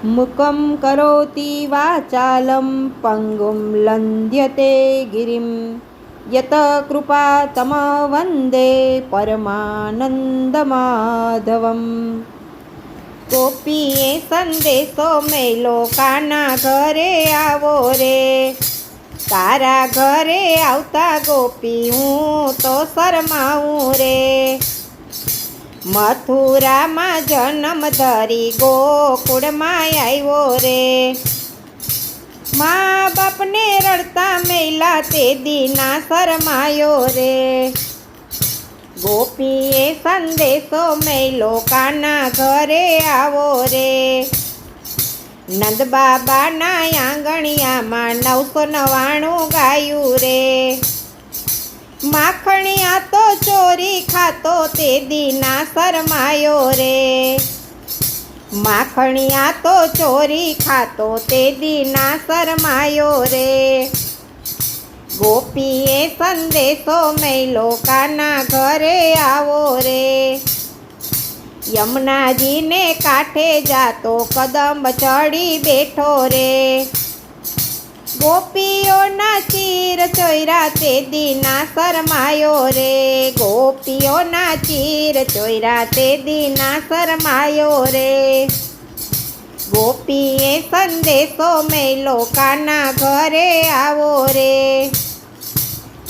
મુકં કરોતિ વાચાલં પંગું લંઘ્યતે ગિરિં યત કૃપાતમ વંદે પરમાનંદમાધવમ. ગોપીએ સંદેશો મેલો, કાના ઘરે આવો રે. તારા ઘરે આવતા ગોપી હું તો શરમાવું રે. મથુરામાં જન્મ ધરી ગોકુળમાં આવ્યો રે. મા બાપને રડતા મેલા તે દીના શરમાયો રે. ગોપીએ સંદેશો મેલો, કાના ઘરે આવો રે. નંદ બાબાના આંગણિયામાં 999 ગાયું રે. માખણિયા તો ચોરી ખાતો તે દીના શરમાયો રે. માખણિયા તો ચોરી ખાતો તે દીના શરમાયો રે. ગોપીએ સંદેશો મેલો, કાના ઘરે આવો રે. યમુનાજીને કાંઠે જાતો કદમ ચડી બેઠો રે. ગોપીઓના ચીર ચોર્યા તે દીના શરમાયો રે. ગોપીઓના ચીર ચોર્યા તે દીના શરમાયો રે. ગોપીએ સંદેશો મેલો, કાના ઘરે આવો રે.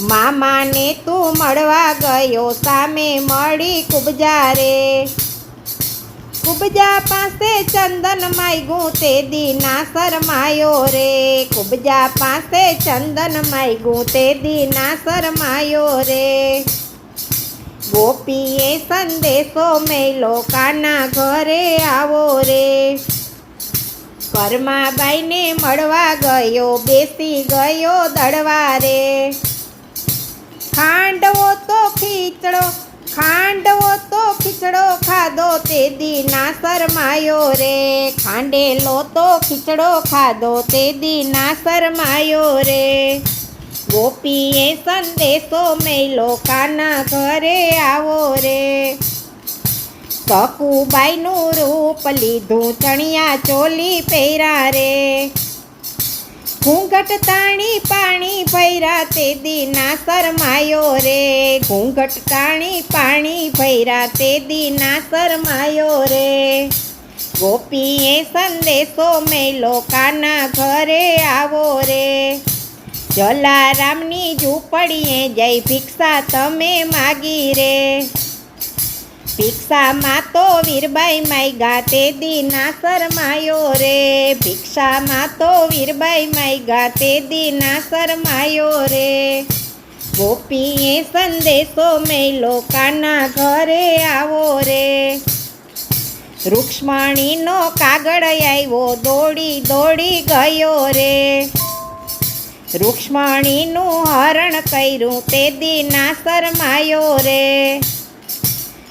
મામાને તું મળવા ગયો, સામે મળી કુબજા રે. કુબજા પાસે ચંદન માગ્યું તે દીના શરમાયો રે. કુબજા પાસે ચંદન માગ્યું તે દીના શરમાયો રે. ગોપીએ સંદેશો મેલો, કાના ઘરે આવો રે. કરમાબાઈને મળવા ગયો, બેસી ગયો દળવા રે. ખાંડવો તો ખીચડો ખાધો તે દીના શરમાયો રે. ખાંડેલો તો ખીચડો ખાધો તે દીના શરમાયો રે. ગોપીએ સંદેશો મેલો, કાના ઘરે આવો રે. સકુબાઈનું રૂપ લીધું, ચણિયા ચોલી પહેર્યા રે. ઘૂંઘટ તાણી પાણી ભર્યા તે દીના શરમાયો રે. ઘૂંઘટ તાણી પાણી ભર્યા તે દીના શરમાયો રે. ગોપીએ સંદેશો મેલો, કાના ઘરે આવો રે. જલારામની ઝૂંપડીએ જઈ ભિક્ષા તમે માગી રે. ભિક્ષામાં તો વીરબાઈ માગ્યા તે દીના શરમાયો રે. ભિક્ષામાં તો વીરબાઈ માગ્યા તે દીના શરમાયો રે. ગોપીએ સંદેશો મેલો, કાના ઘરે આવો રે. રૂક્ષ્મણીનો કાગળ આવ્યો, દોડી દોડી ગયો રે. રૂક્ષ્મણીનું હરણ કર્યું તે દીના શરમાયો રે.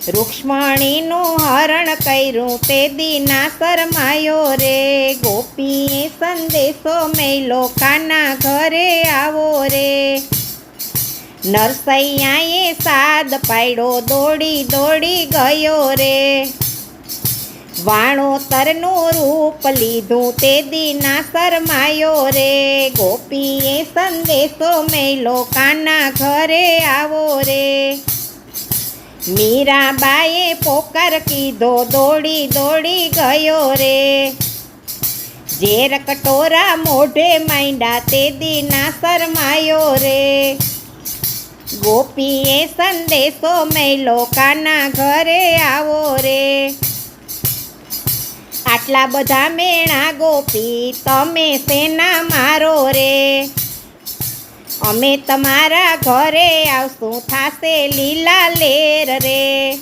રૂક્ષ્મણીનું હરણ કર્યું તે દીના શરમાયો રે. ગોપીએ સંદેશો મેલો, કાના ઘરે આવો રે. નરસૈયાએ સાદ પાડ્યો, દોડી દોડી ગયો રે. વાણોતરનું રૂપ લીધું તે દીના શરમાયો રે. ગોપીએ સંદેશો મેલો, કાના ઘરે આવો રે. મીરાબાઈએ પોકાર કીધો, દોડી દોડી ગયો રે. ઝેર કટોરા મોઢે માંડ્યા તે દીના શરમાયો રે. ગોપીએ સંદેશો મેલો, કાના ઘરે આવો રે. આટલા બધા મેણા ગોપી તમે શેના મારો રે. અમે તમારા ઘરે આવશું, થાશે લીલા લેર રે.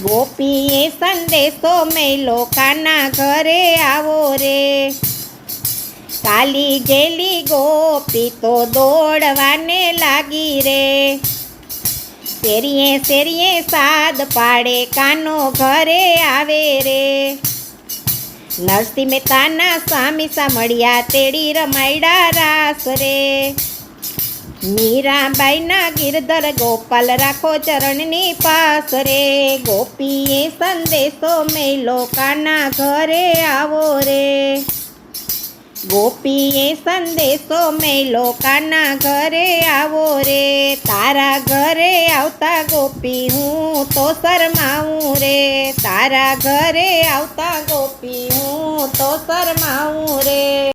ગોપીએ સંદેશો મેલો, કાના ઘરે આવો રે. કાલી ગેલી ગોપી તો દોડવાને લાગી રે. શેરીએ શેરીએ સાદ પાડે, કાનો ઘરે આવે રે. નરસિંહ મહેતાના સ્વામી સાંભળ્યા, તેડી રમાયડા રાસ રે. મીરાબાઈના ગિરધર ગોપાલ રાખો ચરણની પાસ રે, ગોપીએ સંદેશો મેલો કાના ઘરે આવો રે, ગોપીએ સંદેશો મેલો કાના ઘરે આવો રે, તારા ઘરે આવતા ગોપી હું તો શરમાવું રે, તારા ઘરે આવતા ગોપી હું તો શરમાવું રે.